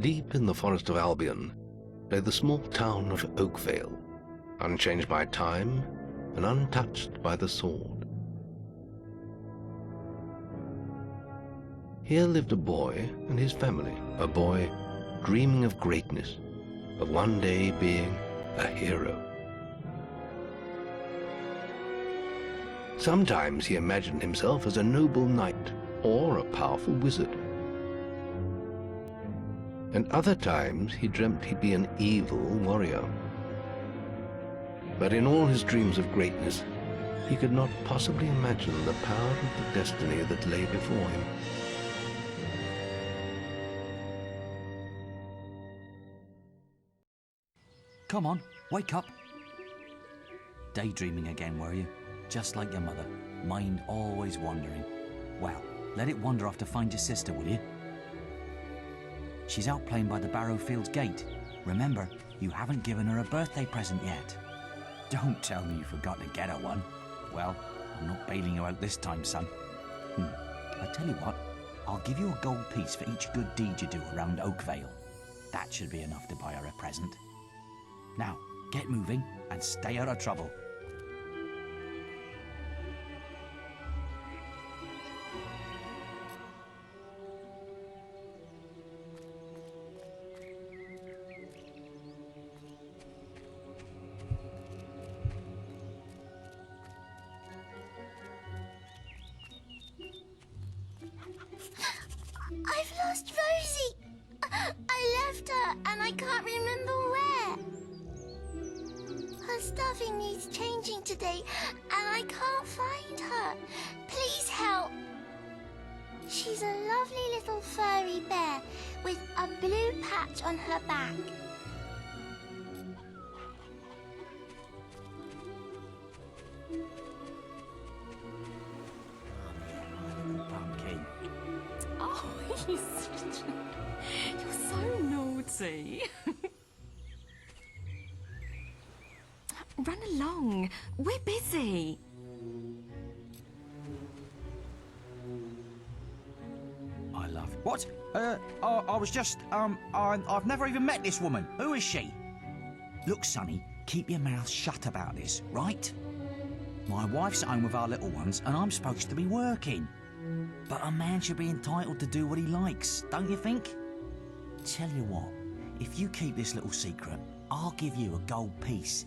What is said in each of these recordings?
Deep in the forest of Albion lay the small town of Oakvale, unchanged by time and untouched by the sword. Here lived a boy and his family, a boy dreaming of greatness, of one day being a hero. Sometimes he imagined himself as a noble knight or a powerful wizard. And other times he dreamt he'd be an evil warrior. But in all his dreams of greatness, he could not possibly imagine the power of the destiny that lay before him. Come on, wake up. Daydreaming again, were you? Just like your mother, mind always wandering. Well, let it wander off to find your sister, will you? She's out playing by the Barrowfields gate. Remember, you haven't given her a birthday present yet. Don't tell me you forgot to get her one. Well, I'm not bailing you out this time, son. I tell you what, I'll give you a gold piece for each good deed you do around Oakvale. That should be enough to buy her a present. Now, get moving and stay out of trouble. I've lost Rosie. I left her and I can't remember where. Her stuffing needs changing today and I can't find her. Please help. She's a lovely little furry bear with a blue patch on her back. Pumpkin. Oh, you're so naughty. Run along. We're busy. I love it. What? I was just, I've never even met this woman. Who is she? Look, Sonny, keep your mouth shut about this, right? My wife's at home with our little ones, and I'm supposed to be working. But a man should be entitled to do what he likes, don't you think? Tell you what, if you keep this little secret, I'll give you a gold piece.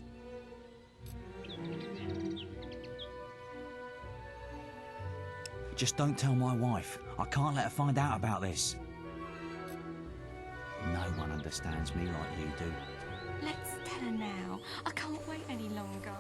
Just don't tell my wife. I can't let her find out about this. No one understands me like you do. Let's tell her now. I can't wait any longer.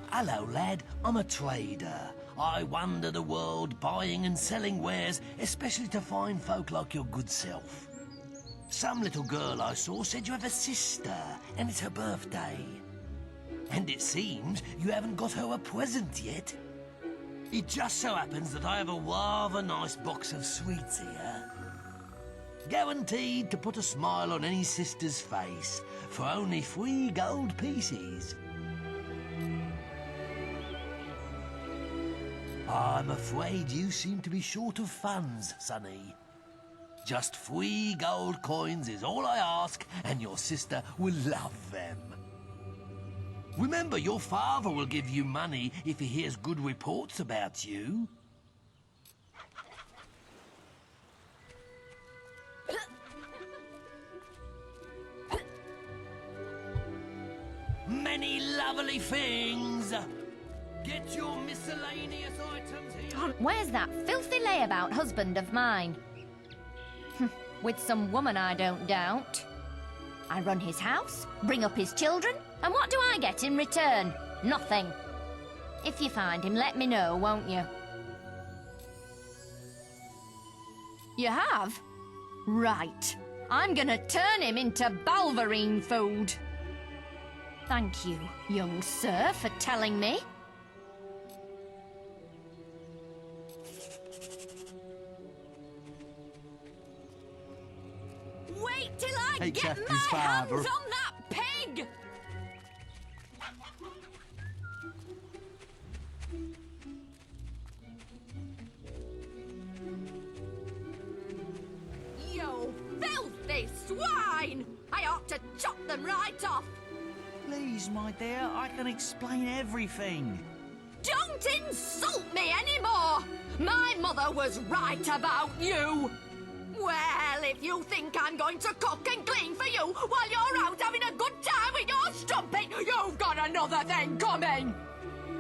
Hello, lad. I'm a trader. I wander the world buying and selling wares, especially to fine folk like your good self. Some little girl I saw said you have a sister, and it's her birthday. And it seems you haven't got her a present yet. It just so happens that I have a rather nice box of sweets here. Guaranteed to put a smile on any sister's face, for only 3 gold pieces. I'm afraid you seem to be short of funds, Sonny. Just 3 gold coins is all I ask, and your sister will love them. Remember, your father will give you money if he hears good reports about you. Many lovely things. Get your miscellaneous items here. Where's that filthy layabout husband of mine? With some woman, I don't doubt. I run his house, bring up his children, and what do I get in return? Nothing. If you find him, let me know, won't you? You have? Right. I'm gonna turn him into Balverine food. Thank you, young sir, for telling me. Wait till I get my hands on that pig! chop them right off. Please, my dear, I can explain everything. Don't insult me anymore! My mother was right about you! Well, if you think I'm going to cook and clean for you while you're out having a good time with your strumpet, you've got another thing coming!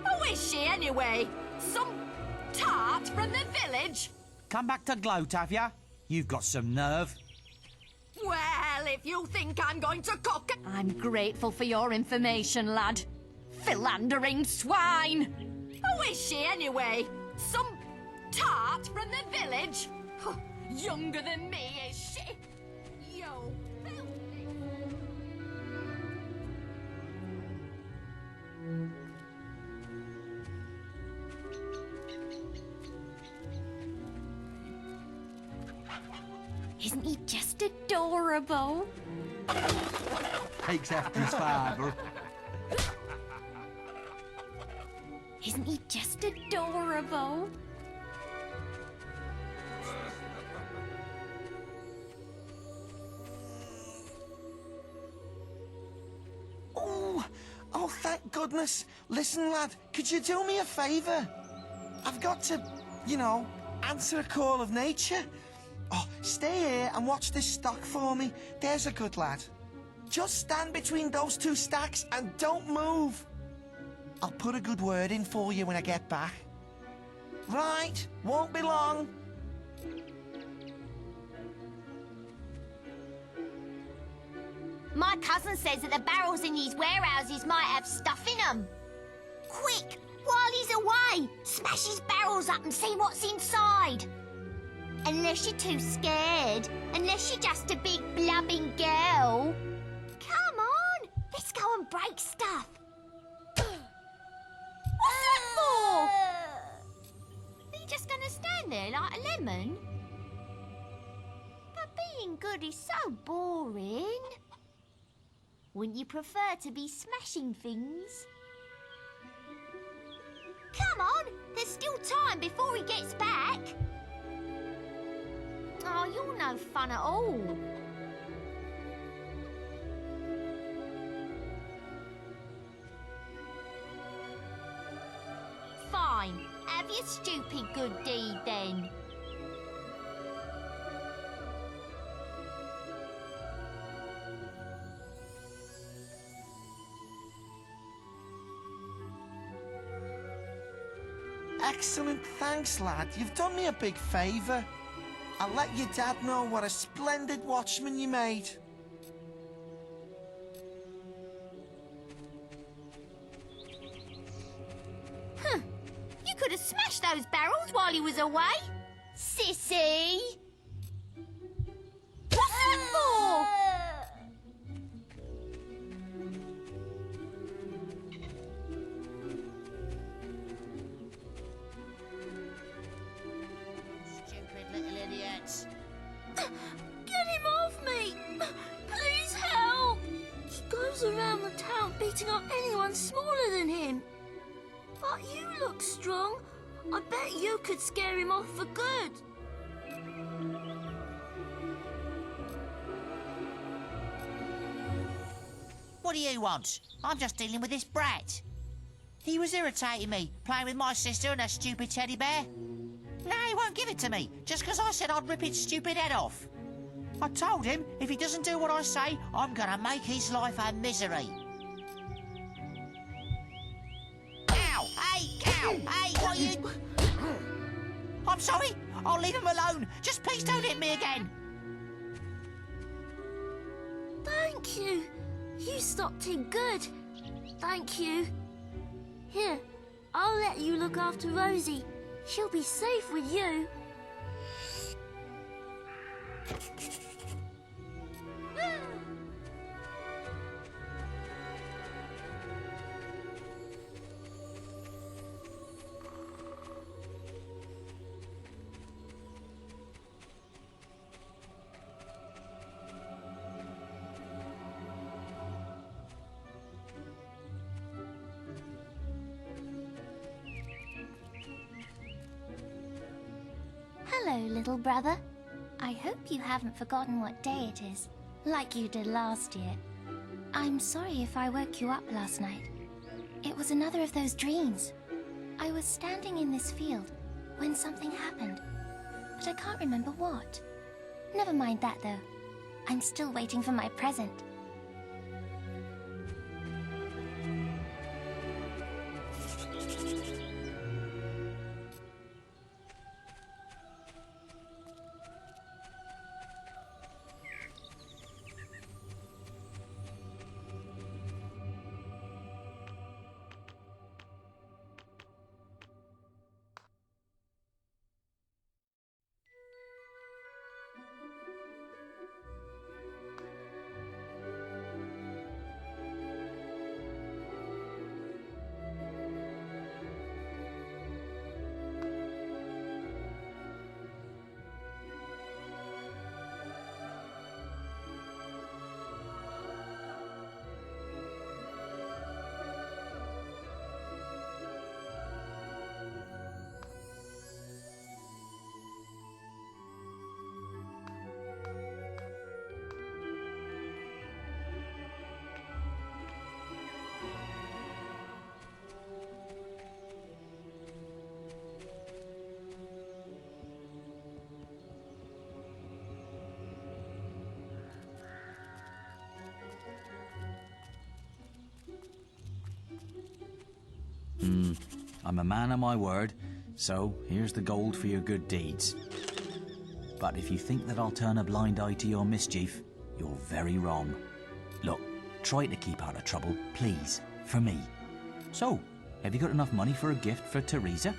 Who is she anyway? Some tart from the village? Come back to gloat, have ya? You've got some nerve. Well, if you think I'm going to cook... I'm grateful for your information, lad. Philandering swine! Who is she anyway? Some tart from the village? Younger than me, is she? You filthy... Isn't he just adorable? Takes after his father. Isn't he just adorable? Oh, thank goodness. Listen, lad, could you do me a favour? I've got to, answer a call of nature. Oh, stay here and watch this stock for me. There's a good lad. Just stand between those two stacks and don't move. I'll put a good word in for you when I get back. Right, won't be long. My cousin says that the barrels in these warehouses might have stuff in them. Quick, while he's away, smash his barrels up and see what's inside. Unless you're too scared. Unless you're just a big blubbing girl. Come on, let's go and break stuff. What's that for? Are you just gonna stand there like a lemon? But being good is so boring. Wouldn't you prefer to be smashing things? Come on, there's still time before he gets back. Oh, you're no fun at all. Fine, have your stupid good deed then. Excellent, thanks, lad. You've done me a big favour. I'll let your dad know what a splendid watchman you made. You could have smashed those barrels while he was away. Sissy! What's that for? Stupid little idiots. Get him off me! Please help! He goes around the town beating up anyone smaller than him. But you look strong. I bet you could scare him off for good. What do you want? I'm just dealing with this brat. He was irritating me, playing with my sister and her stupid teddy bear. Now he won't give it to me, just because I said I'd rip his stupid head off. I told him if he doesn't do what I say, I'm gonna make his life a misery. Ow! Hey, what are you... I'm sorry, I'll leave him alone. Just please don't hit me again. Thank you. You stopped him good. Thank you. Here, I'll let you look after Rosie. She'll be safe with you. Hello, little brother. I hope you haven't forgotten what day it is, like you did last year. I'm sorry if I woke you up last night. It was another of those dreams. I was standing in this field when something happened, but I can't remember what. Never mind that, though. I'm still waiting for my present. I'm a man of my word, so here's the gold for your good deeds. But if you think that I'll turn a blind eye to your mischief, you're very wrong. Look, try to keep out of trouble, please, for me. So, have you got enough money for a gift for Teresa?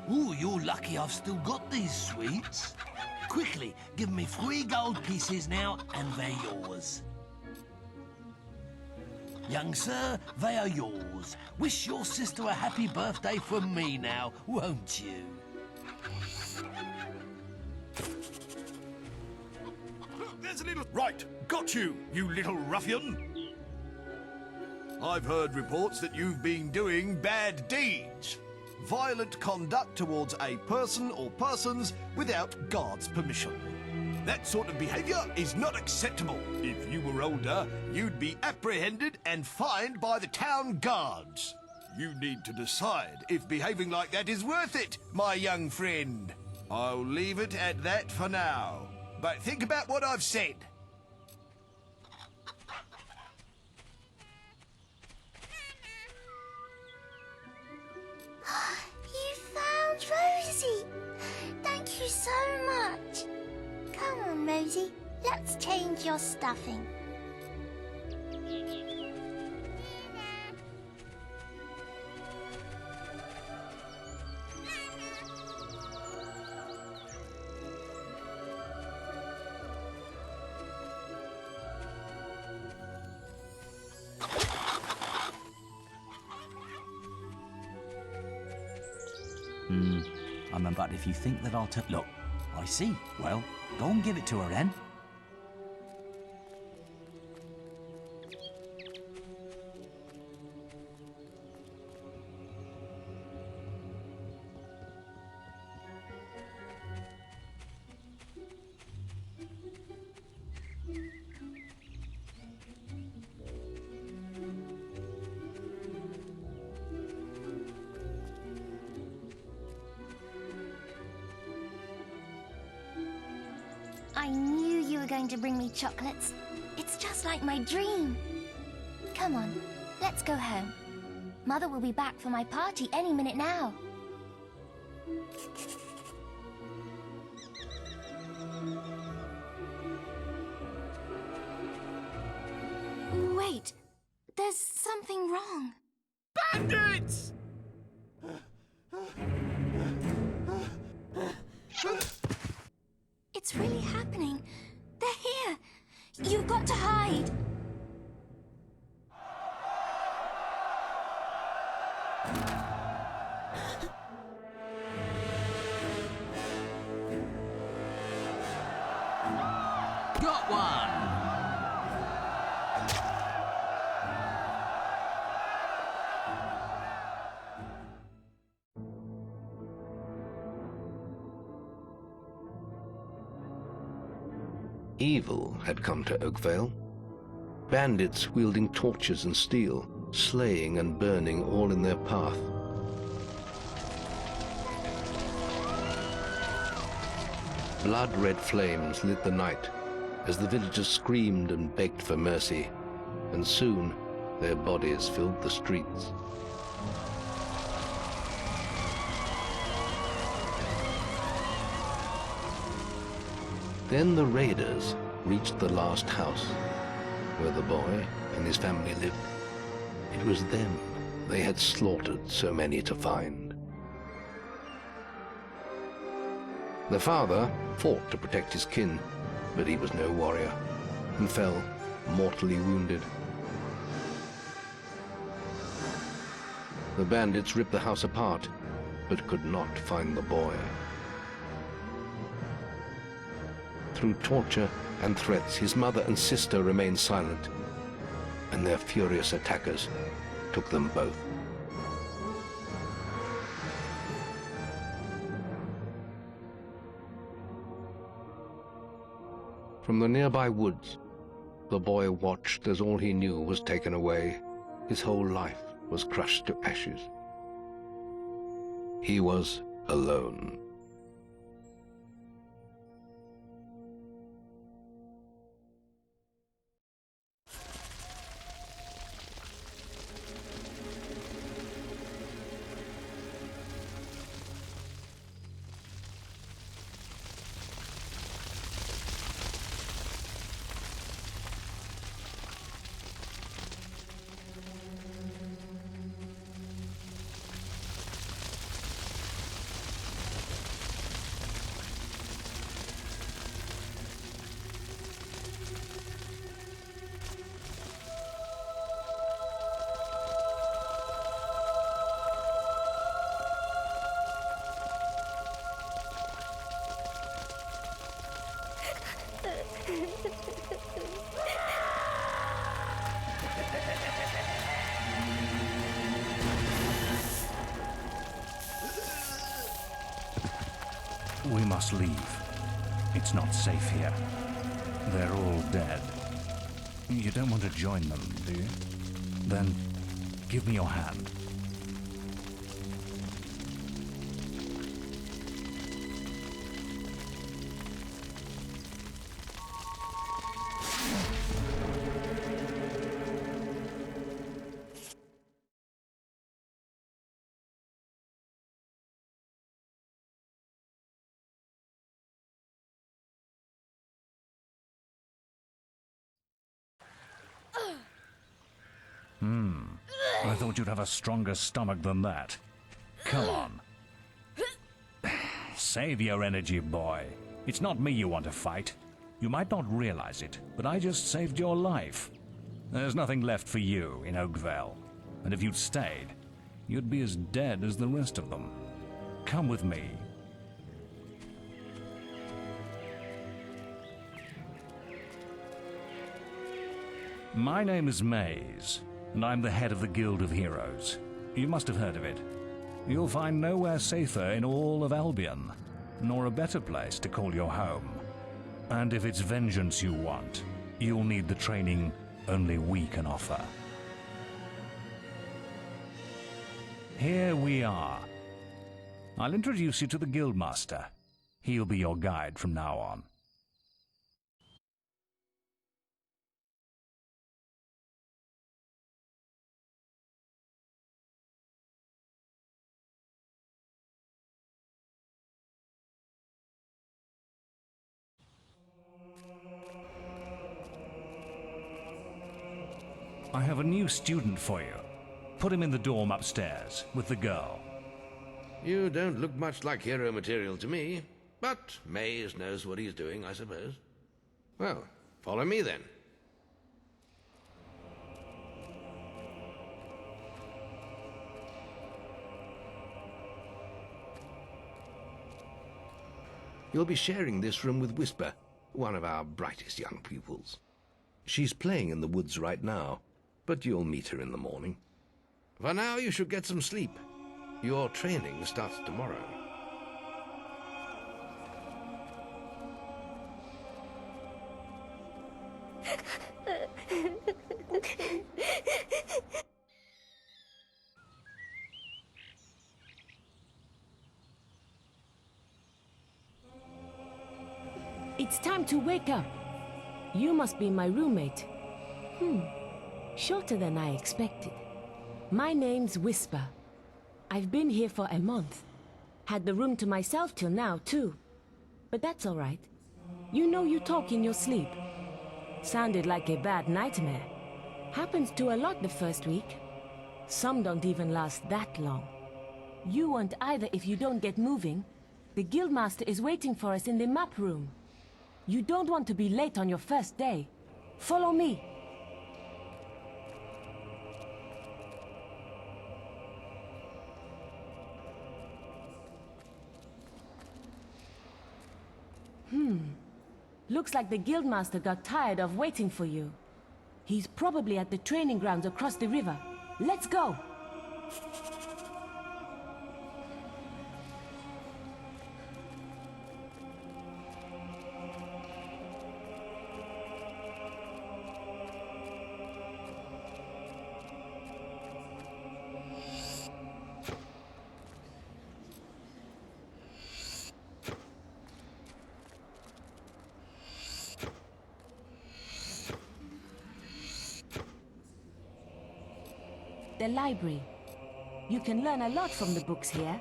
Ooh, you're lucky I've still got these sweets. Quickly, give me 3 gold pieces now, and they're yours. Young sir, they are yours. Wish your sister a happy birthday from me now, won't you? There's a little... Right, got you, you little ruffian. I've heard reports that you've been doing bad deeds. Violent conduct towards a person or persons without guards' permission. That sort of behaviour is not acceptable. If you were older, you'd be apprehended and fined by the town guards. You need to decide if behaving like that is worth it, my young friend. I'll leave it at that for now. But think about what I've said. You found Rosie! Thank you so much. Come on, Rosie. Let's change your stuffing. But if you think that I'll Look, I see. Well, go and give it to her then. I knew you were going to bring me chocolates. It's just like my dream. Come on, let's go home. Mother will be back for my party any minute now. Wait, there's something wrong. Bandits! It's really happening. They're here. You've got to hide. Got one! Evil had come to Oakvale. Bandits wielding torches and steel, slaying and burning all in their path. Blood-red flames lit the night as the villagers screamed and begged for mercy, and soon their bodies filled the streets. Then the raiders reached the last house, where the boy and his family lived. It was them they had slaughtered so many to find. The father fought to protect his kin, but he was no warrior, and fell mortally wounded. The bandits ripped the house apart, but could not find the boy. Through torture and threats, his mother and sister remained silent, and their furious attackers took them both. From the nearby woods, the boy watched as all he knew was taken away. His whole life was crushed to ashes. He was alone. We must leave. It's not safe here. They're all dead. You don't want to join them, do you? Then give me your hand. I thought you'd have a stronger stomach than that. Come on. Save your energy, boy. It's not me you want to fight. You might not realize it, but I just saved your life. There's nothing left for you in Oakvale. And if you'd stayed, you'd be as dead as the rest of them. Come with me. My name is Maze, and I'm the head of the Guild of Heroes. You must have heard of it. You'll find nowhere safer in all of Albion, nor a better place to call your home. And if it's vengeance you want, you'll need the training only we can offer. Here we are. I'll introduce you to the Guildmaster. He'll be your guide from now on. I have a new student for you. Put him in the dorm upstairs, with the girl. You don't look much like hero material to me, but Maze knows what he's doing, I suppose. Well, follow me then. You'll be sharing this room with Whisper, one of our brightest young pupils. She's playing in the woods right now, but you'll meet her in the morning. For now, you should get some sleep. Your training starts tomorrow. It's time to wake up. You must be my roommate. Shorter than I expected. My name's Whisper. I've been here for a month. Had the room to myself till now, too. But that's all right. You know you talk in your sleep. Sounded like a bad nightmare. Happens to a lot the first week. Some don't even last that long. You won't either if you don't get moving. The Guildmaster is waiting for us in the map room. You don't want to be late on your first day. Follow me. Looks like the Guildmaster got tired of waiting for you. He's probably at the training grounds across the river. Let's go! The library. You can learn a lot from the books here.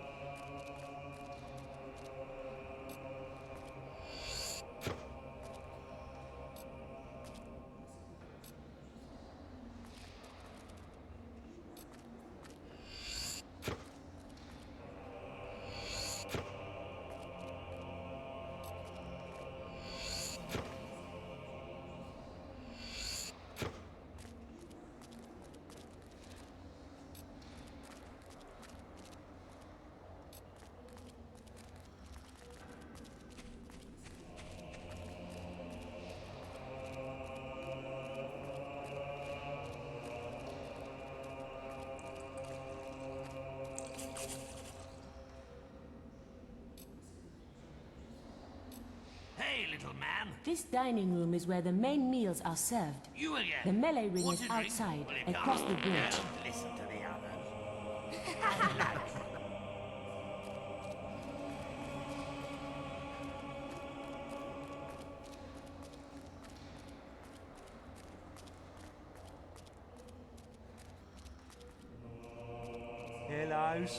Hey, little man. This dining room is where the main meals are served. You again. The melee ring Want is to drink? outside, Well, you across can't. the bridge. Don't listen to the others.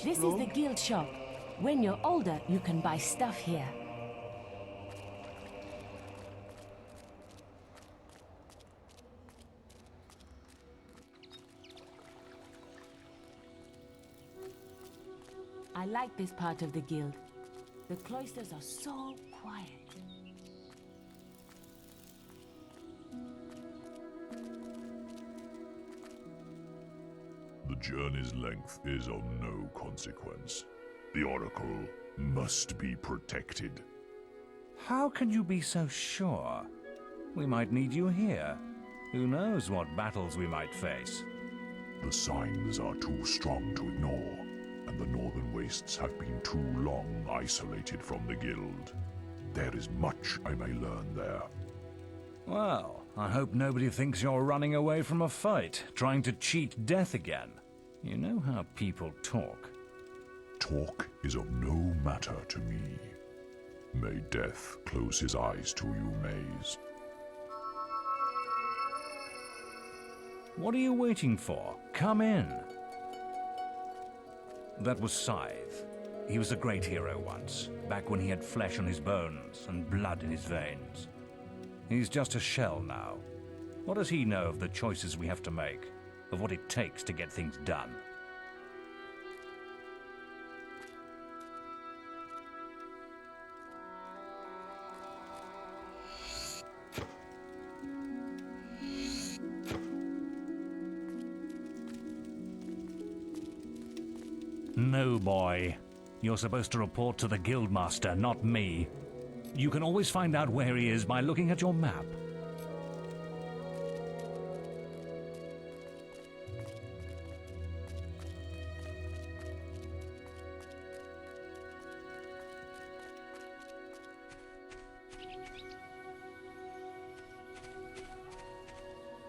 This is the guild shop. When you're older, you can buy stuff here. I like this part of the guild. The cloisters are so quiet. The journey's length is of no consequence. The Oracle must be protected. How can you be so sure? We might need you here. Who knows what battles we might face? The signs are too strong to ignore, and the Northern Wastes have been too long isolated from the Guild. There is much I may learn there. Well, I hope nobody thinks you're running away from a fight, trying to cheat death again. You know how people talk. Talk is of no matter to me. May death close his eyes to you, Maze. What are you waiting for? Come in. That was Scythe. He was a great hero once, back when he had flesh on his bones and blood in his veins. He's just a shell now. What does he know of the choices we have to make? of what it takes to get things done. No, boy. You're supposed to report to the Guildmaster, not me. You can always find out where he is by looking at your map.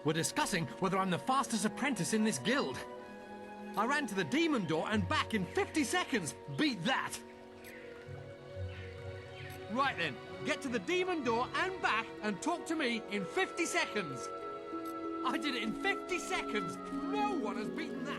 We're discussing whether I'm the fastest apprentice in this guild. I ran to the demon door and back in 50 seconds. Beat that! Right then, get to the demon door and back and talk to me in 50 seconds. I did it in 50 seconds. No one has beaten that.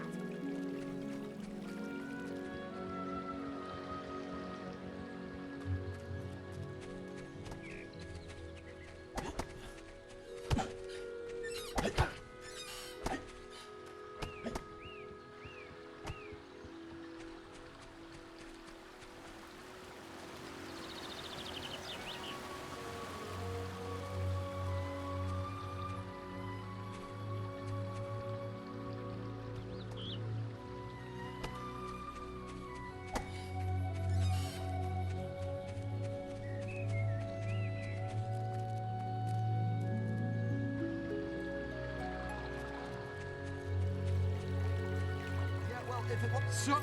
So...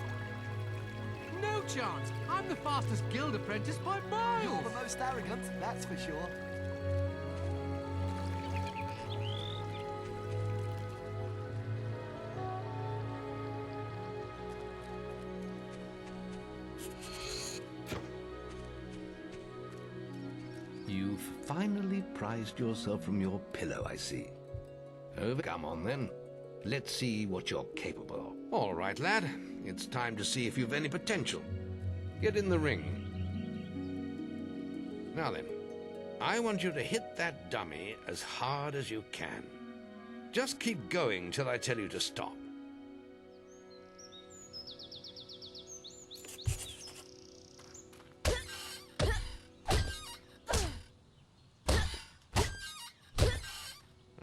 No chance! I'm the fastest guild apprentice by miles! You're the most arrogant, that's for sure. You've finally prized yourself from your pillow, I see. Come on, then. Let's see what you're capable of. All right, lad. It's time to see if you've any potential. Get in the ring. Now then, I want you to hit that dummy as hard as you can. Just keep going till I tell you to stop.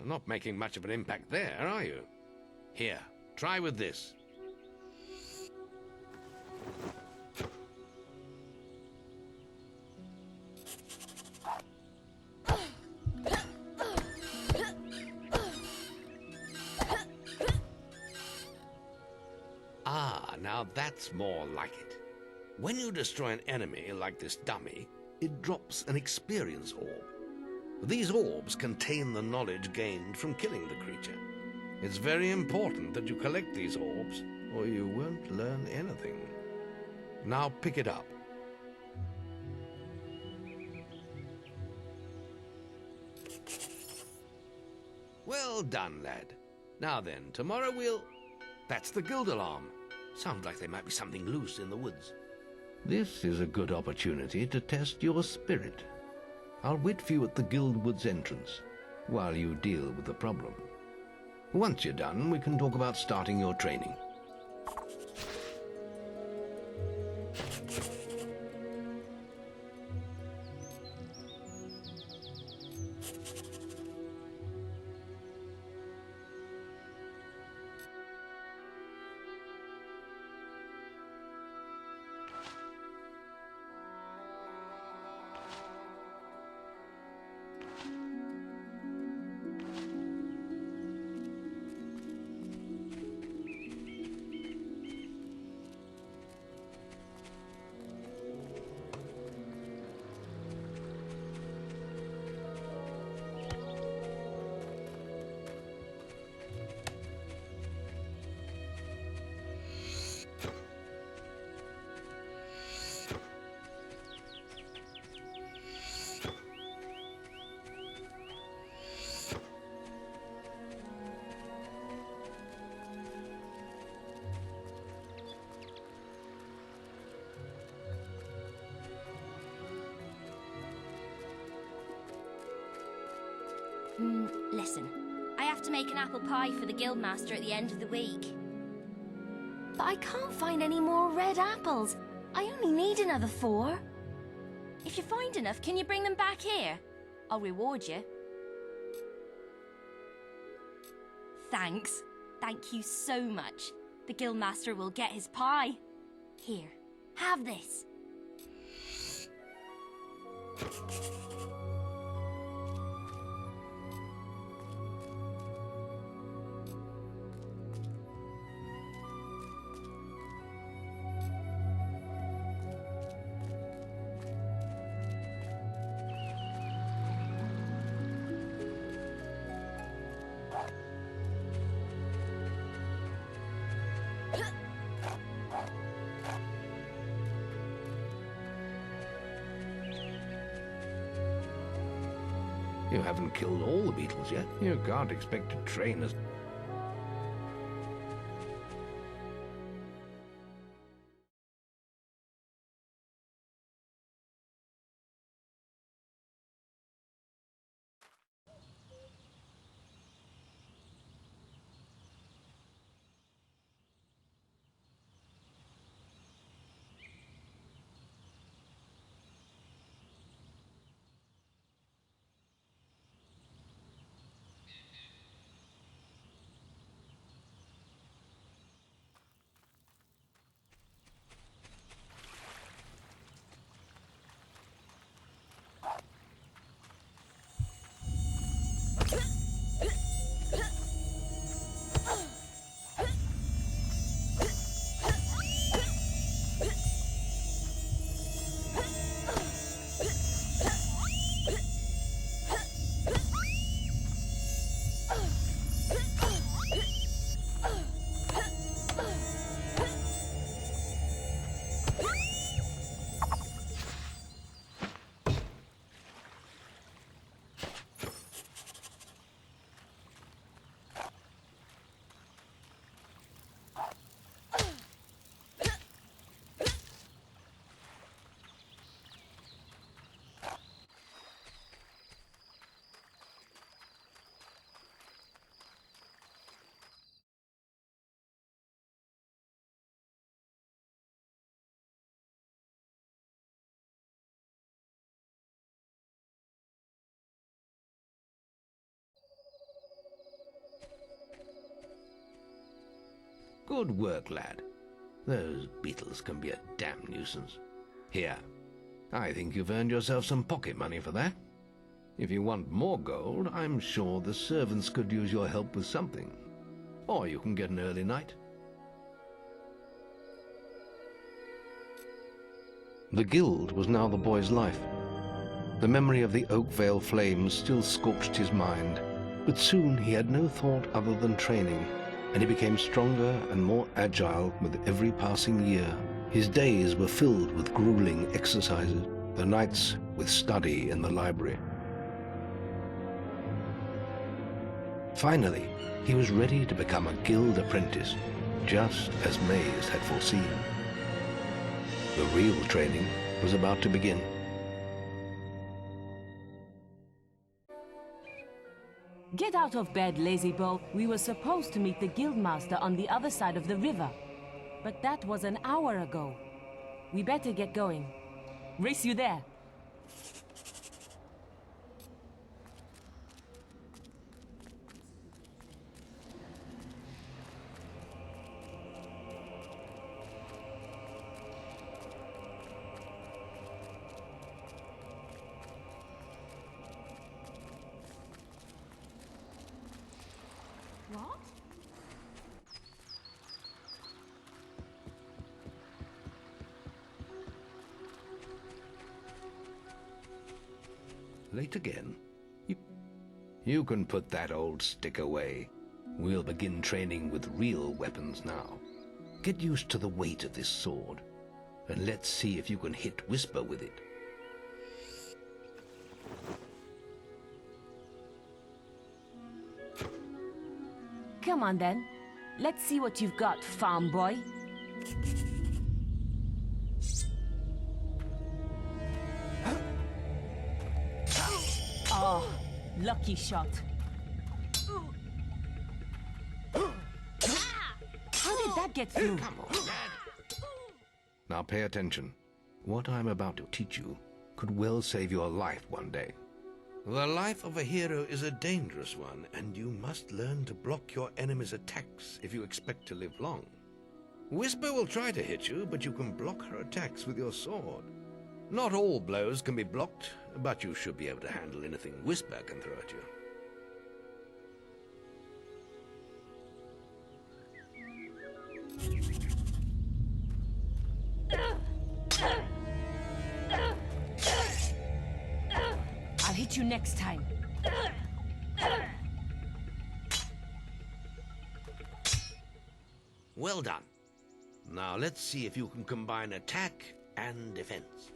Not making much of an impact there, are you? Here, try with this. Ah, now that's more like it. When you destroy an enemy like this dummy, it drops an experience orb. These orbs contain the knowledge gained from killing the creature. It's very important that you collect these orbs, or you won't learn anything. Now pick it up. Well done, lad. Now then, tomorrow we'll... That's the guild alarm. Sounds like there might be something loose in the woods. This is a good opportunity to test your spirit. I'll wait for you at the guild woods entrance, while you deal with the problem. Once you're done, we can talk about starting your training. Listen, I have to make an apple pie for the guildmaster at the end of the week. But I can't find any more red apples. I only need another 4. If you find enough, can you bring them back here? I'll reward you. Thanks. Thank you so much. The guildmaster will get his pie. Here, have this. You haven't killed all the beetles yet. You can't expect to train us. Good work, lad. Those beetles can be a damn nuisance. Here, I think you've earned yourself some pocket money for that. If you want more gold, I'm sure the servants could use your help with something. Or you can get an early night. The guild was now the boy's life. The memory of the Oakvale flames still scorched his mind, but soon he had no thought other than training, and he became stronger and more agile with every passing year. His days were filled with grueling exercises, the nights with study in the library. Finally, he was ready to become a guild apprentice, just as Maze had foreseen. The real training was about to begin. Get out of bed, lazy boy. We were supposed to meet the guildmaster on the other side of the river. But that was an hour ago. We better get going. Race you there. What? Late again? You can put that old stick away. We'll begin training with real weapons now. Get used to the weight of this sword, and let's see if you can hit Whisper with it. Come on then. Let's see what you've got, farm boy. Oh, lucky shot. did that get through? Come on, lad. Now pay attention. What I'm about to teach you could well save your life one day. The life of a hero is a dangerous one, and you must learn to block your enemy's attacks if you expect to live long. Whisper will try to hit you, but you can block her attacks with your sword. Not all blows can be blocked, but you should be able to handle anything Whisper can throw at you. I'll hit you next time. Well done. Now let's see if you can combine attack and defense.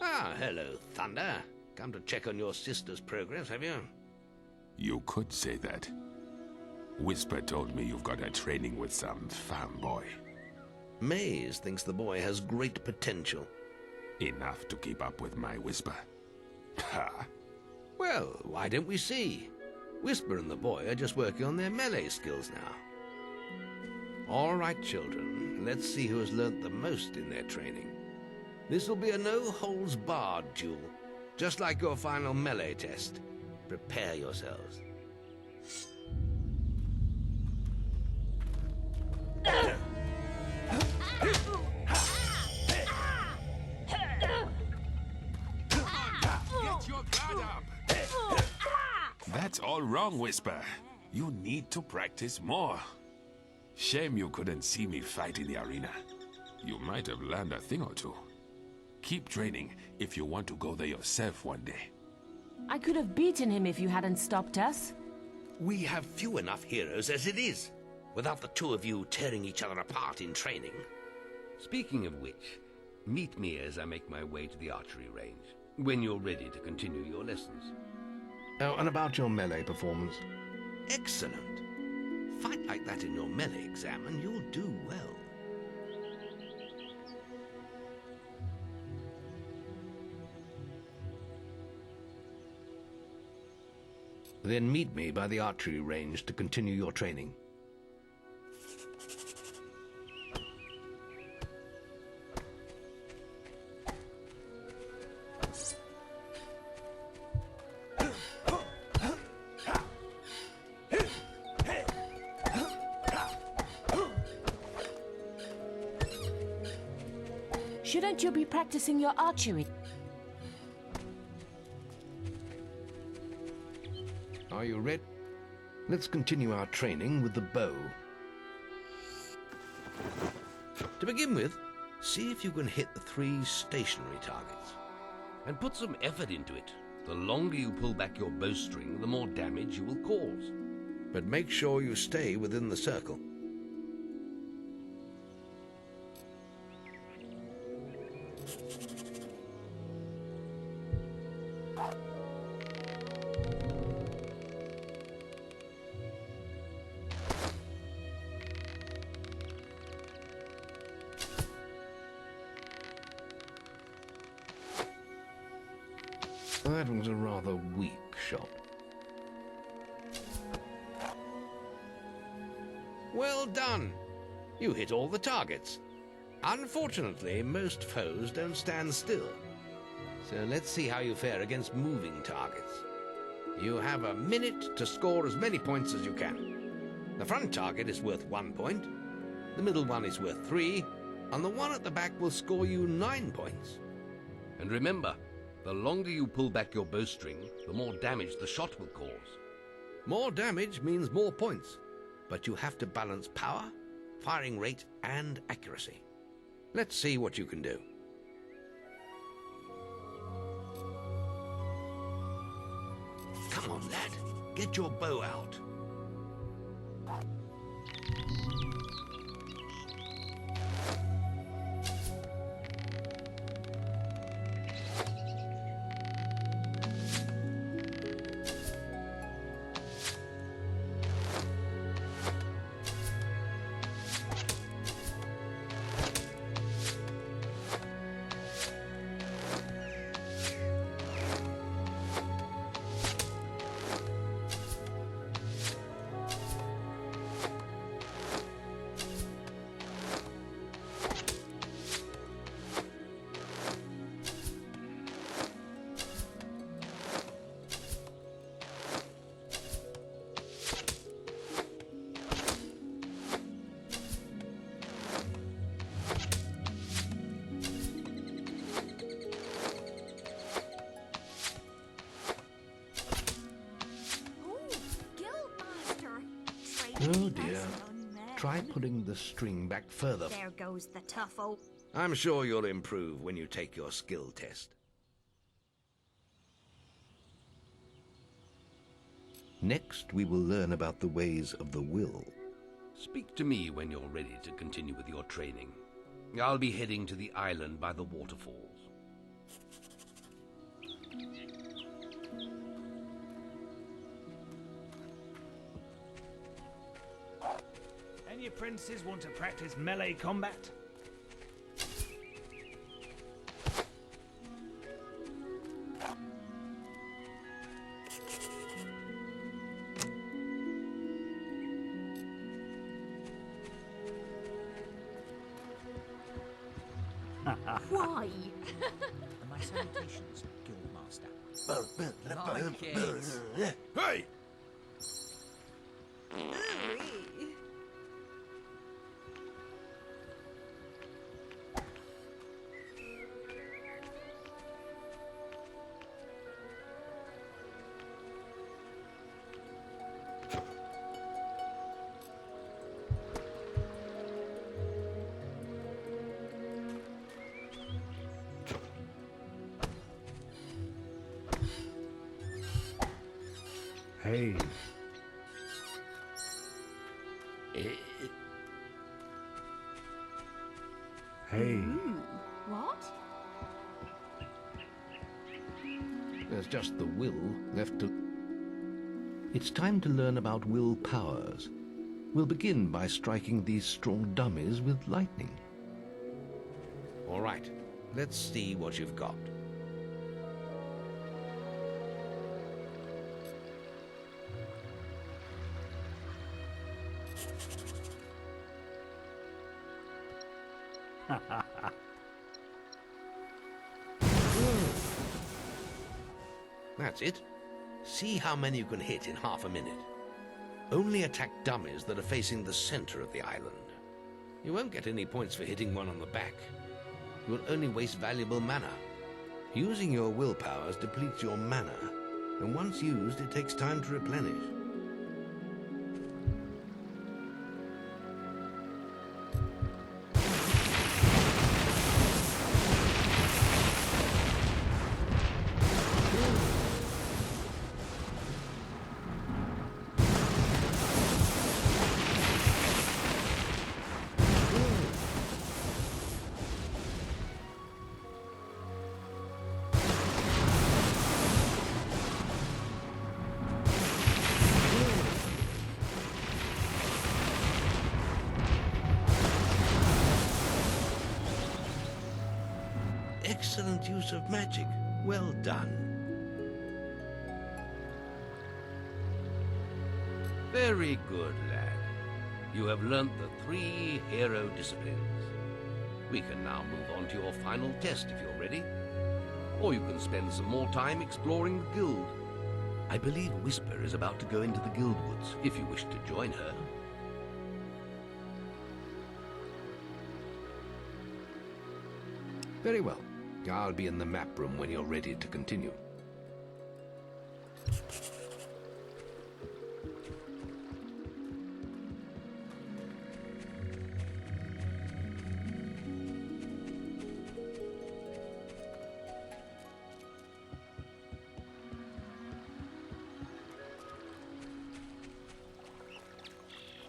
Ah, hello, Thunder. Come to check on your sister's progress, have you? You could say that. Whisper told me you've got a training with some fanboy. Maze thinks the boy has great potential. Enough to keep up with my Whisper. Ha! Well, why don't we see? Whisper and the boy are just working on their melee skills now. All right, children, let's see who has learnt the most in their training. This will be a no-holds-barred duel, just like your final melee test. Prepare yourselves. Get your guard up! That's all wrong, Whisper. You need to practice more. Shame you couldn't see me fight in the arena. You might have learned a thing or two. Keep training if you want to go there yourself one day. I could have beaten him if you hadn't stopped us. We have few enough heroes as it is, without the two of you tearing each other apart in training. Speaking of which, meet me as I make my way to the archery range, when you're ready to continue your lessons. Oh, and about your melee performance? Excellent. Fight like that in your melee exam and you'll do well. Then meet me by the archery range to continue your training. Shouldn't you be practicing your archery? Are you ready? Let's continue our training with the bow. To begin with, see if you can hit the 3 stationary targets. And put some effort into it. The longer you pull back your bowstring, the more damage you will cause. But make sure you stay within the circle. That was a rather weak shot. Well done! You hit all the targets. Unfortunately, most foes don't stand still. So let's see how you fare against moving targets. You have a minute to score as many points as you can. The front target is worth 1 point, the middle one is worth 3, and the one at the back will score you 9 points. And remember, the longer you pull back your bowstring, the more damage the shot will cause. More damage means more points, but you have to balance power, firing rate, and accuracy. Let's see what you can do. Come on, lad. Get your bow out. try putting the string back further. There goes the tuffle. I'm sure you'll improve when you take your skill test. Next, we will learn about the ways of the will. Speak to me when you're ready to continue with your training. I'll be heading to the island by the waterfalls. Any apprentices want to practice melee combat? Why? And my salutations, Guildmaster. Hey! Hey. Hey. What? There's just the will left to... It's time to learn about will powers. We'll begin by striking these strong dummies with lightning. All right, let's see what you've got. That's it. See how many you can hit in half a minute. Only attack dummies that are facing the center of the island. You won't get any points for hitting one on the back. You'll only waste valuable mana. Using your will powers depletes your mana, and once used, it takes time to replenish. Excellent use of magic. Well done. Very good, lad. You have learnt the 3 hero disciplines. We can now move on to your final test if you're ready. Or you can spend some more time exploring the guild. I believe Whisper is about to go into the guild woods, if you wish to join her. Very well. I'll be in the map room when you're ready to continue.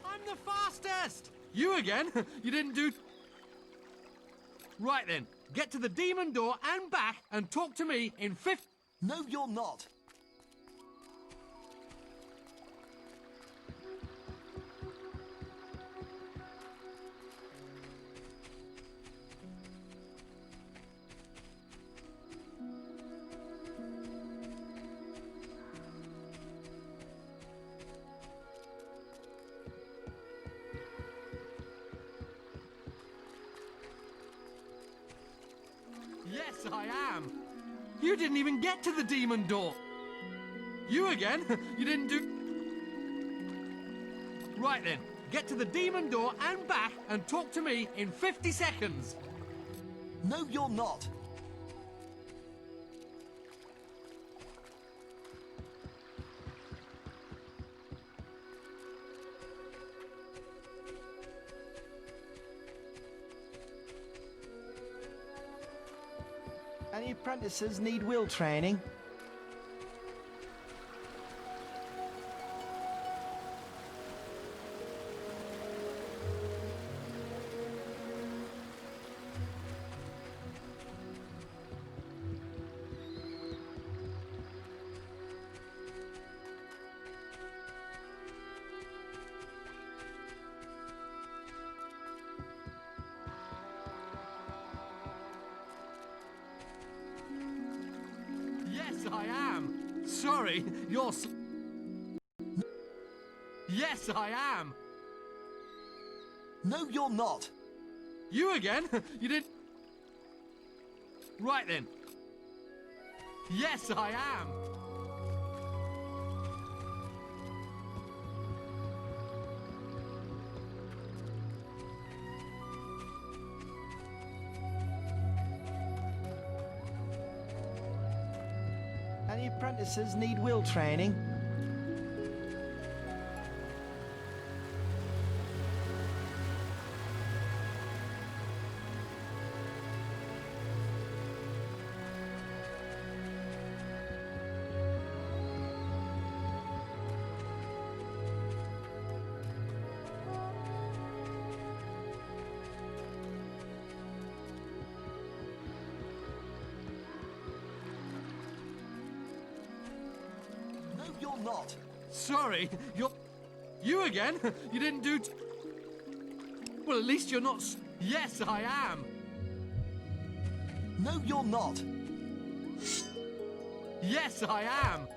I'm the fastest! You again? You didn't do... Right then, get to the demon door and back and talk to me in 50... No, you're not. Yes, I am. You didn't even get to the demon door. You again? You didn't do... Right then, get to the demon door and back and talk to me in 50 seconds. No, you're not. Any apprentices need will training? Yes, I am. Sorry, you're... Yes, I am. No, you're not. You again? You didn't... Right then. Yes, I am. Any apprentices need will training? No, you're not. Sorry, you're... You again? You didn't do... Well, at least you're not... Yes, I am. No, you're not. Yes, I am.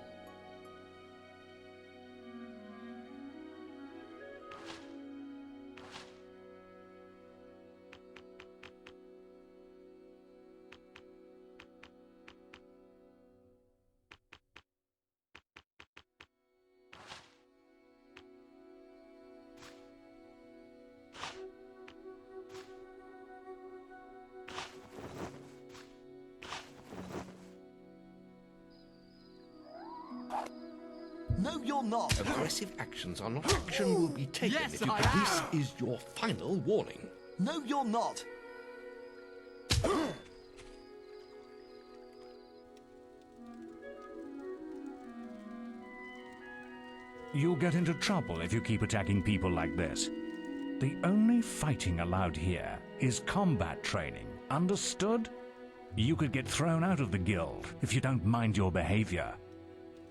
No, you're not. Aggressive actions are not action will be taken Yes, if you I This am. is your final warning. No, you're not. You'll get into trouble if you keep attacking people like this. The only fighting allowed here is combat training. Understood? You could get thrown out of the guild if you don't mind your behavior.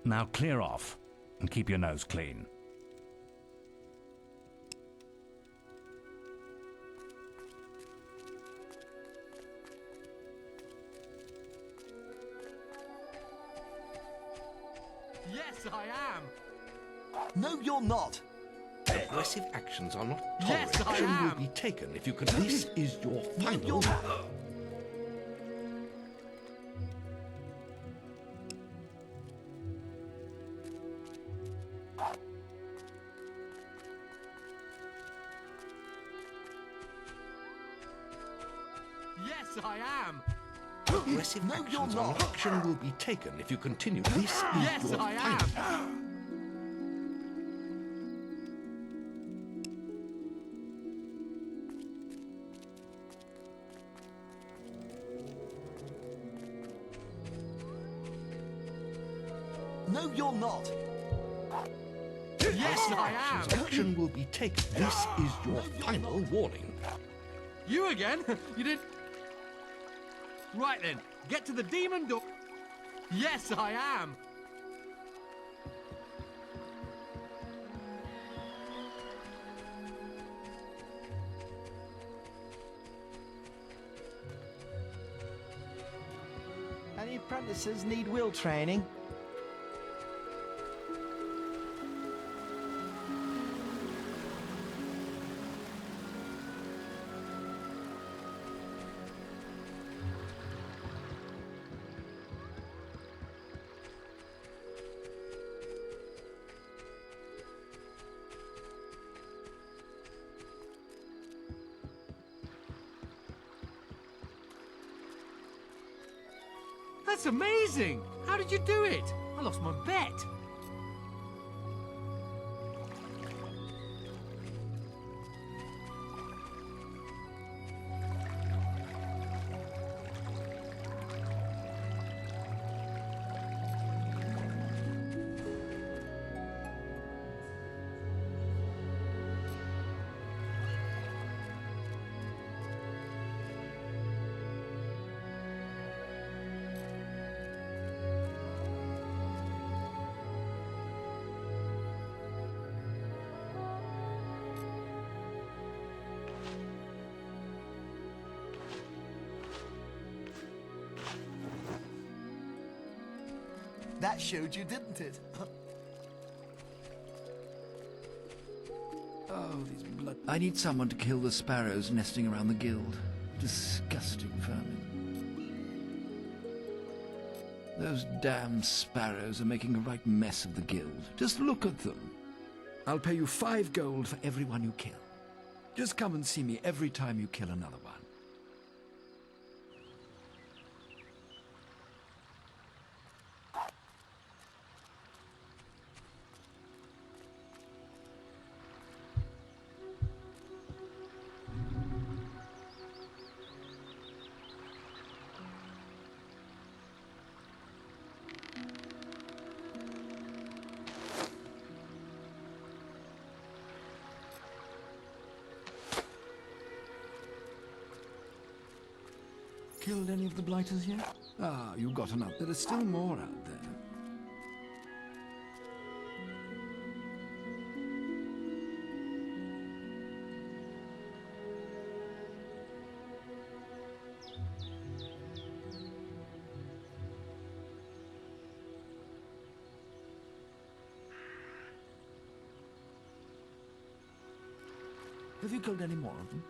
Now clear off and keep your nose clean. Yes, I am. No, you're not. Aggressive actions are not Yes, tolerated. I Action am. will be taken if you can. This is your final you're- warning. Yes, I am. Aggressive No, you're actions are not. not. Action will be taken if you continue. This is Yes, your I final. am. No, you're not. Yes, I am. Action will be taken. This is your final warning. You again? You didn't... Right then, get to the demon door. Yes, I am. Any apprentices need will training? That's amazing. How did you do it? I lost my bet. That showed you, didn't it? Oh, these blood... I need someone to kill the sparrows nesting around the guild. Disgusting vermin. Those damn sparrows are making a right mess of the guild. Just look at them. I'll pay you 5 gold for every one you kill. Just come and see me every time you kill another one. Killed any of the blighters yet? Ah, you got enough. There are still more out there. Have you killed any more of them?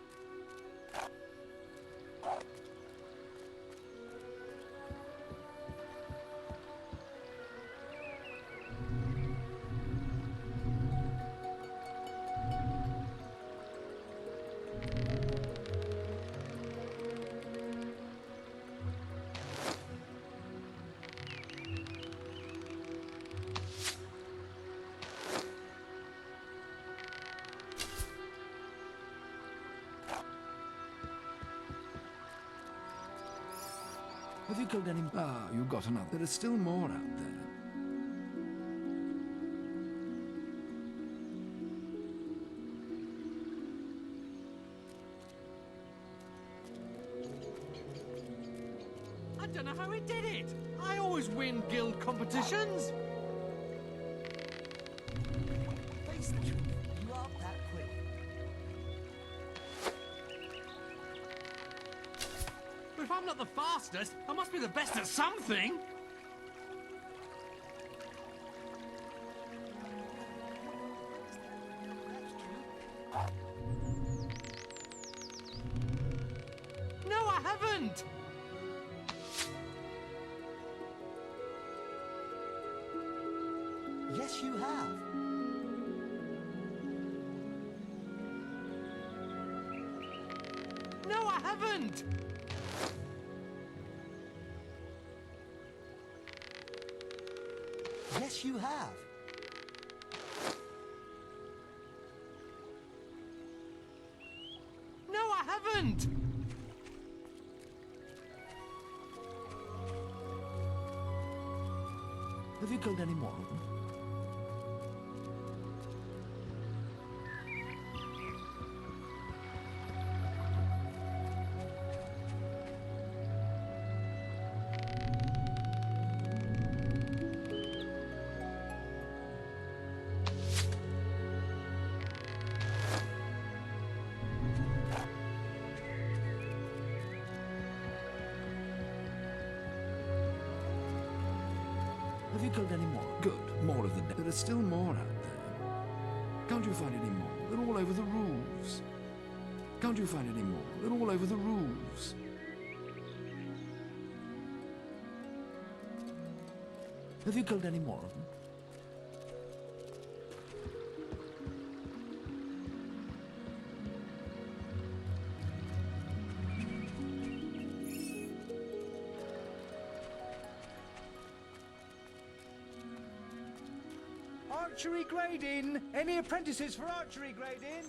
Have you killed any? Ah, you got enough. There are still more out there. I don't know how he did it. I always win guild competitions. Face the truth, you aren't that quick. But if I'm not the fastest, I must be the best at something. No, I haven't. Yes, you have. No, I haven't. Yes, you have. No, I haven't. Have you killed any more of them? Have you killed any more? Good. More of them. There are still more out there. Can't you find any more? They're all over the roofs. Can't you find any more? They're all over the roofs. Have you killed any more of them? Archery grading! Any apprentices for archery grading?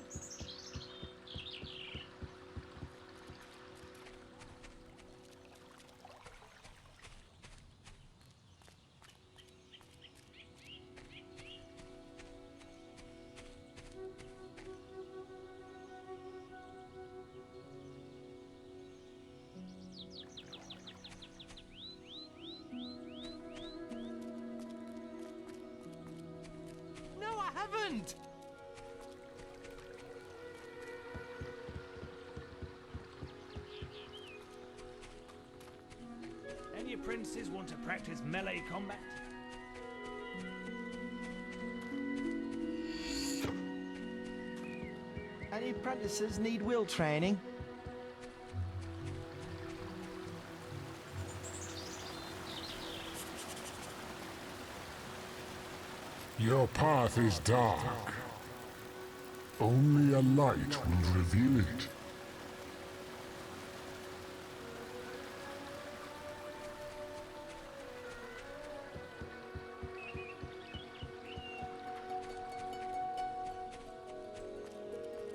Haven't. Any apprentices want to practice melee combat? Apprentices need will training. Your path is dark. Only a light will reveal it.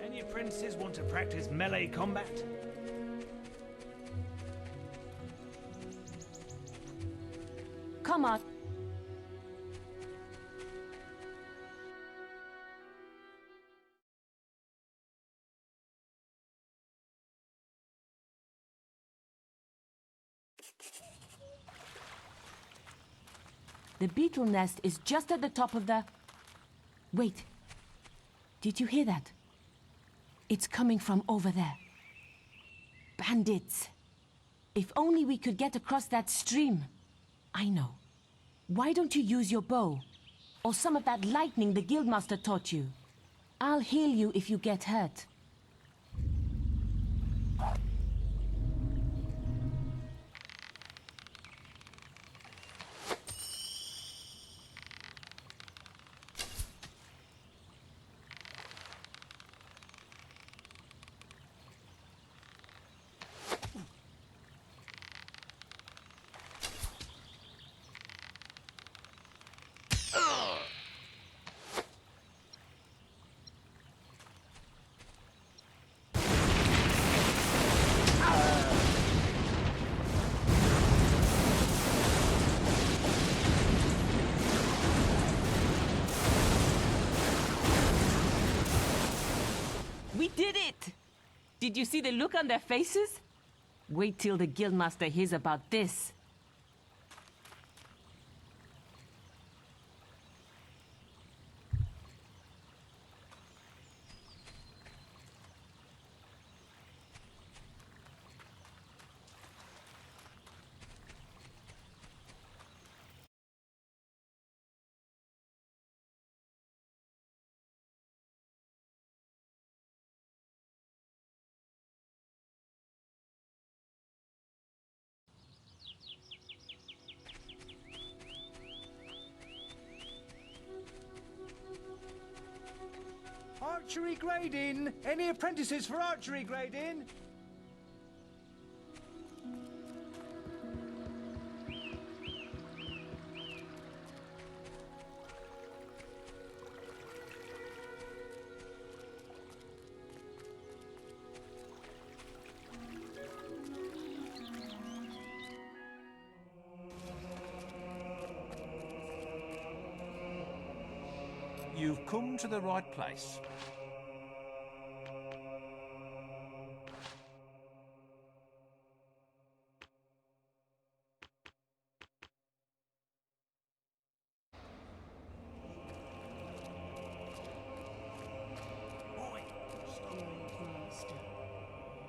Any apprentices want to practice melee combat? Come on. The beetle nest is just at the top of the... Wait. Did you hear that? It's coming from over there. Bandits. If only we could get across that stream. I know. Why don't you use your bow? Or some of that lightning the guildmaster taught you? I'll heal you if you get hurt. We did it! Did you see the look on their faces? Wait till the guildmaster hears about this. Archery grading! Any apprentices for archery grading? You've come to the right place.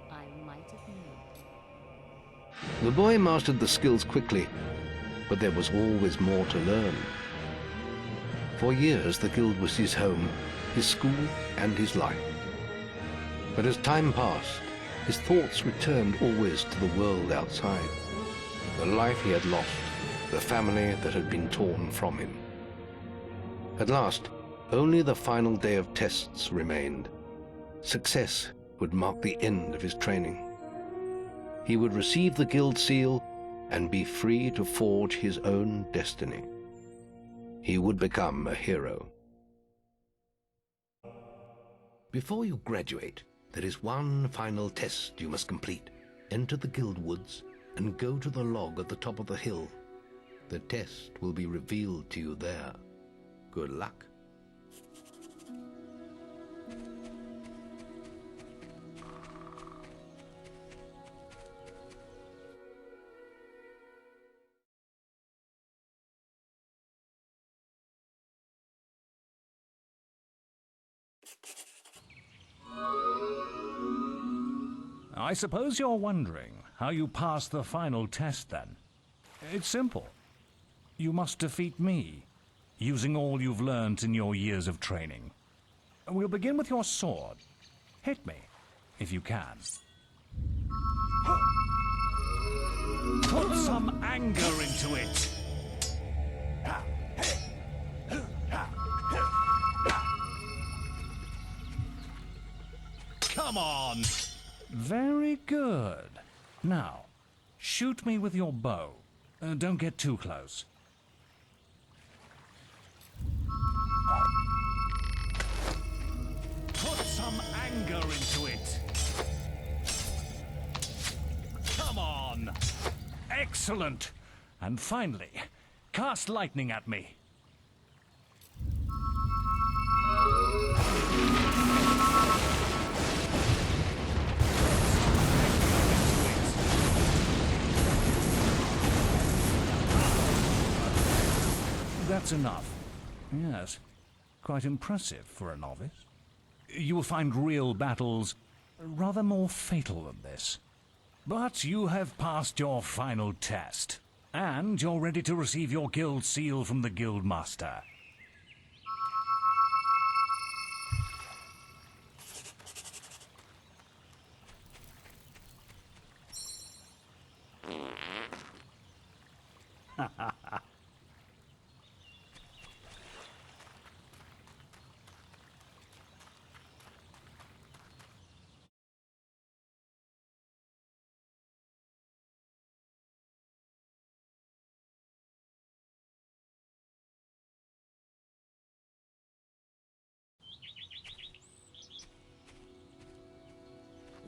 I might have known. The boy mastered the skills quickly, but there was always more to learn. For years, the guild was his home, his school, and his life. But as time passed, his thoughts returned always to the world outside, the life he had lost, the family that had been torn from him. At last, only the final day of tests remained. Success would mark the end of his training. He would receive the guild seal and be free to forge his own destiny. He would become a hero. Before you graduate, there is one final test you must complete. Enter the guild woods and go to the log at the top of the hill. The test will be revealed to you there. Good luck. I suppose you're wondering how you pass the final test, then. It's simple. You must defeat me, using all you've learned in your years of training. We'll begin with your sword. Hit me, if you can. Put some anger into it. Come on! Very good. Now, shoot me with your bow. Don't get too close. Put some anger into it. Come on! Excellent! And finally, cast lightning at me. That's enough. Yes, quite impressive for a novice. You will find real battles rather more fatal than this. But you have passed your final test, and you're ready to receive your guild seal from the guild master.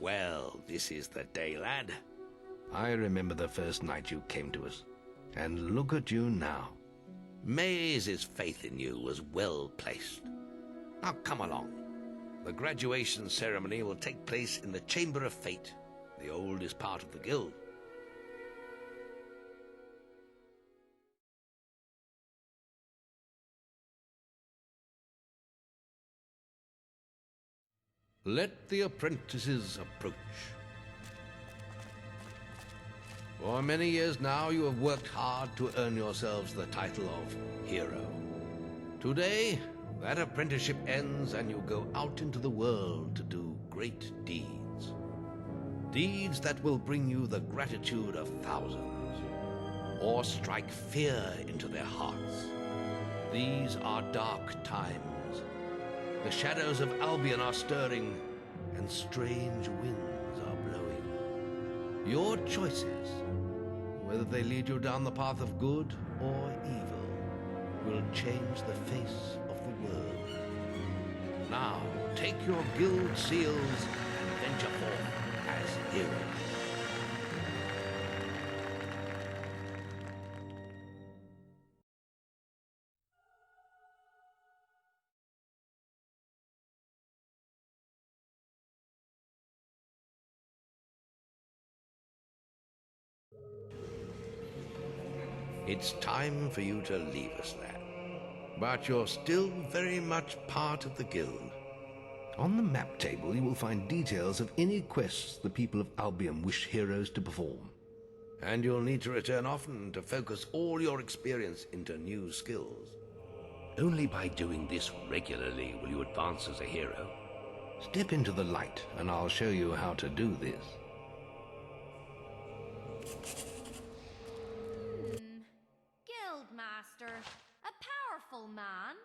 Well, this is the day, lad. I remember the first night you came to us. And look at you now. Maze's faith in you was well placed. Now come along. The graduation ceremony will take place in the Chamber of Fate, the oldest part of the guild. Let the apprentices approach. For many years now you have worked hard to earn yourselves the title of hero. Today, that apprenticeship ends and you go out into the world to do great deeds. Deeds that will bring you the gratitude of thousands, or strike fear into their hearts. These are dark times. The shadows of Albion are stirring, and strange winds are blowing. Your choices, whether they lead you down the path of good or evil, will change the face of the world. Now, take your guild seals and venture forth as heroes. It's time for you to leave us, lad. But you're still very much part of the guild. On the map table, you will find details of any quests the people of Albion wish heroes to perform. And you'll need to return often to focus all your experience into new skills. Only by doing this regularly will you advance as a hero. Step into the light, and I'll show you how to do this. Guildmaster, a powerful man.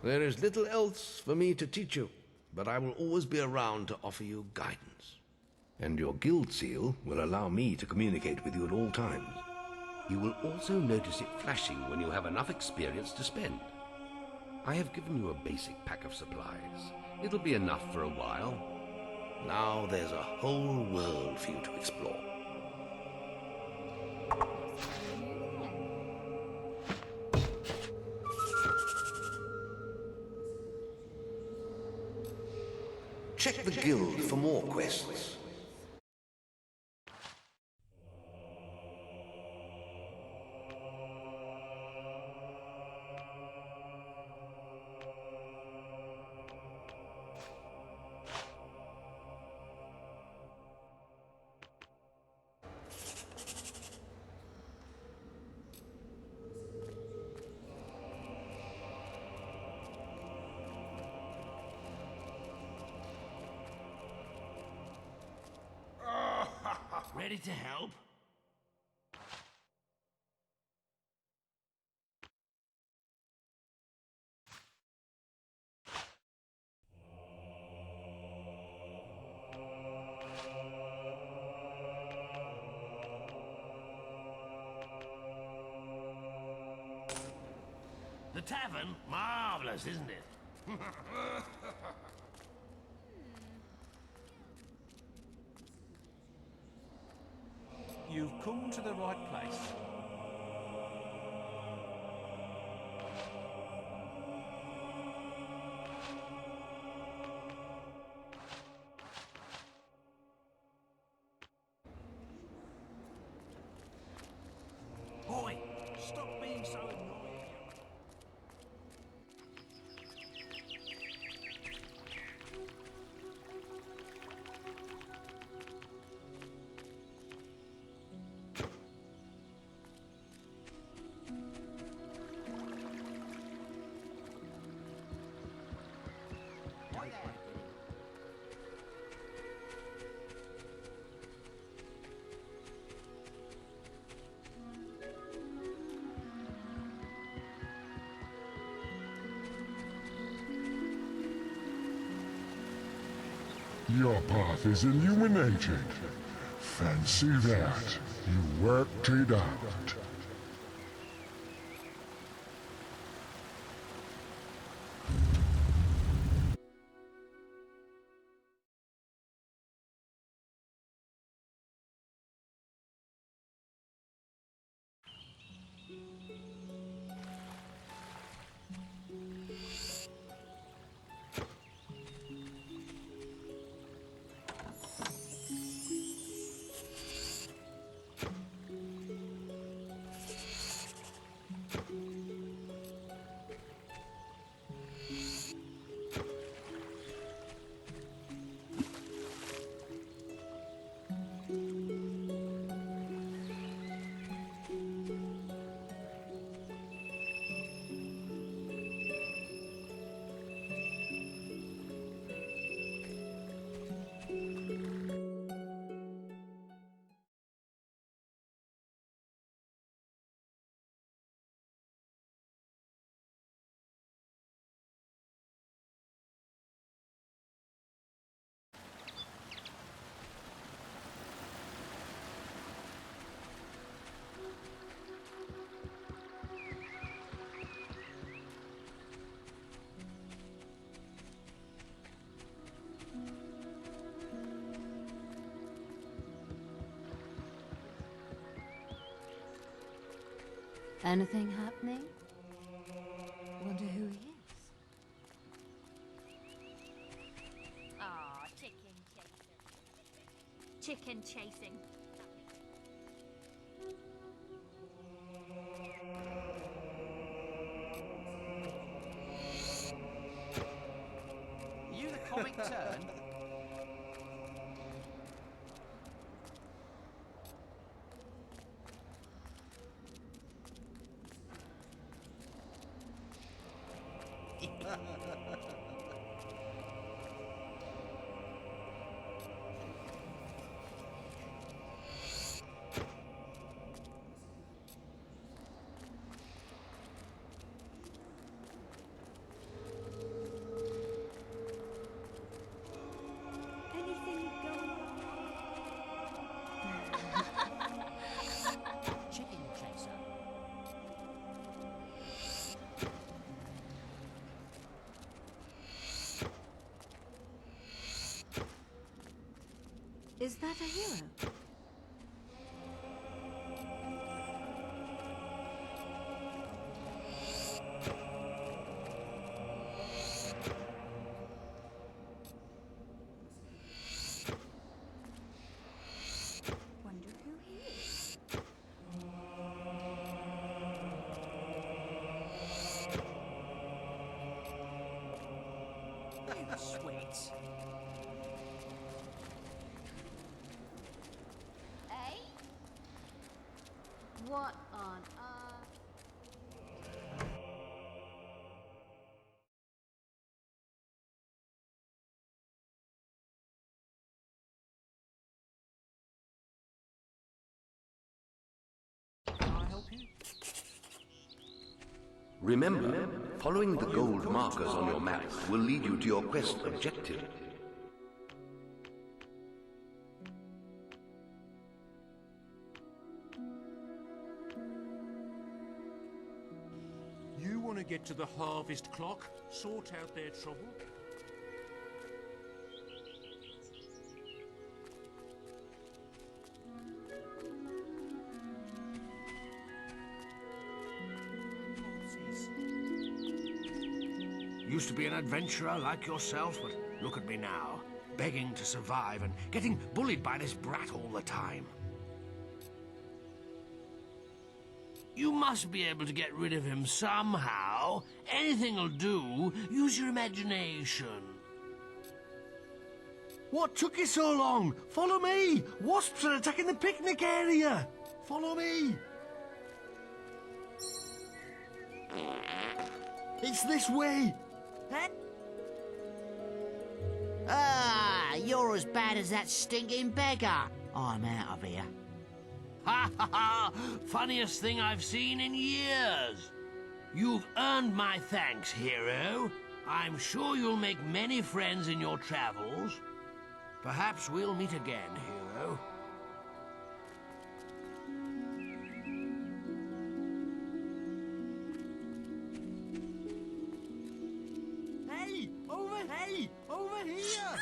There is little else for me to teach you, but I will always be around to offer you guidance. And your guild seal will allow me to communicate with you at all times. You will also notice it flashing when you have enough experience to spend. I have given you a basic pack of supplies. It'll be enough for a while. Now there's a whole world for you to explore. Check the guild for more quests. Ready to help? The tavern? Marvelous, isn't it? You've come to the right place. Boy, stop being so annoying. Your path is illuminated. Fancy that. You worked it out. Anything happening? Wonder who he is. Ah, chicken chasing. Chicken chasing. You the comic turn? Is that a hero? Wonder who he is. You sweet. Eh? What on earth? Can I help you? Remember, following the gold markers on your map will lead you to your quest objective. You want to get to the harvest clock, sort out their trouble? Used to be an adventurer like yourself, but look at me now. Begging to survive and getting bullied by this brat all the time. You must be able to get rid of him somehow. Anything'll do. Use your imagination. What took you so long? Follow me! Wasps are attacking the picnic area! Follow me! It's this way! Ah, you're as bad as that stinking beggar. I'm out of here. Ha ha ha! Funniest thing I've seen in years. You've earned my thanks, hero. I'm sure you'll make many friends in your travels. Perhaps we'll meet again, hero. Hey! Over here!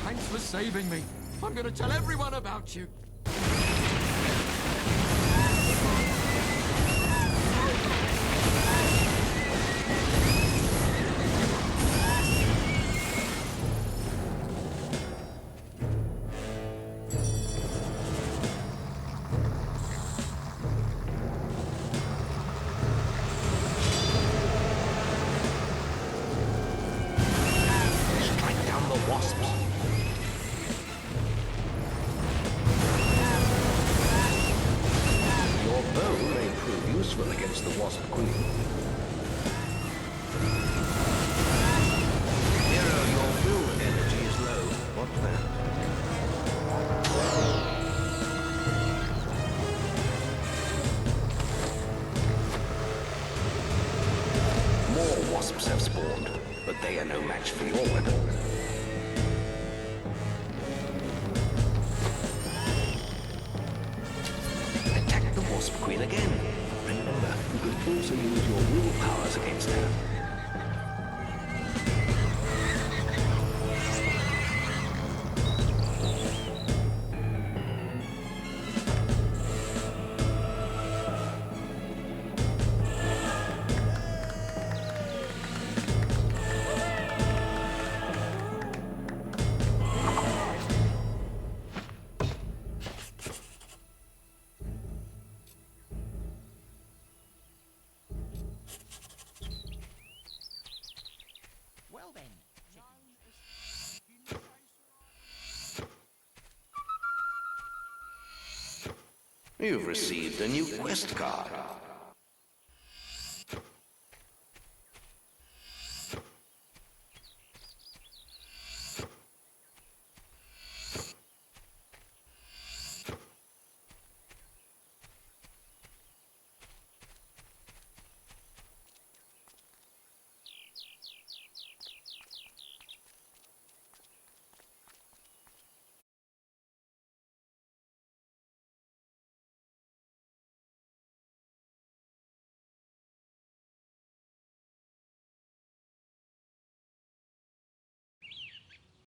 Thanks for saving me. I'm going to tell everyone about you. Strike down the wasps. Your bow may prove useful against the wasp queen. Hero, your will energy is low. What's that? More wasps have spawned, but they are no match for your weapon. Attack the wasp queen again. Remember, you can also use your will powers against her. You've received a new quest card.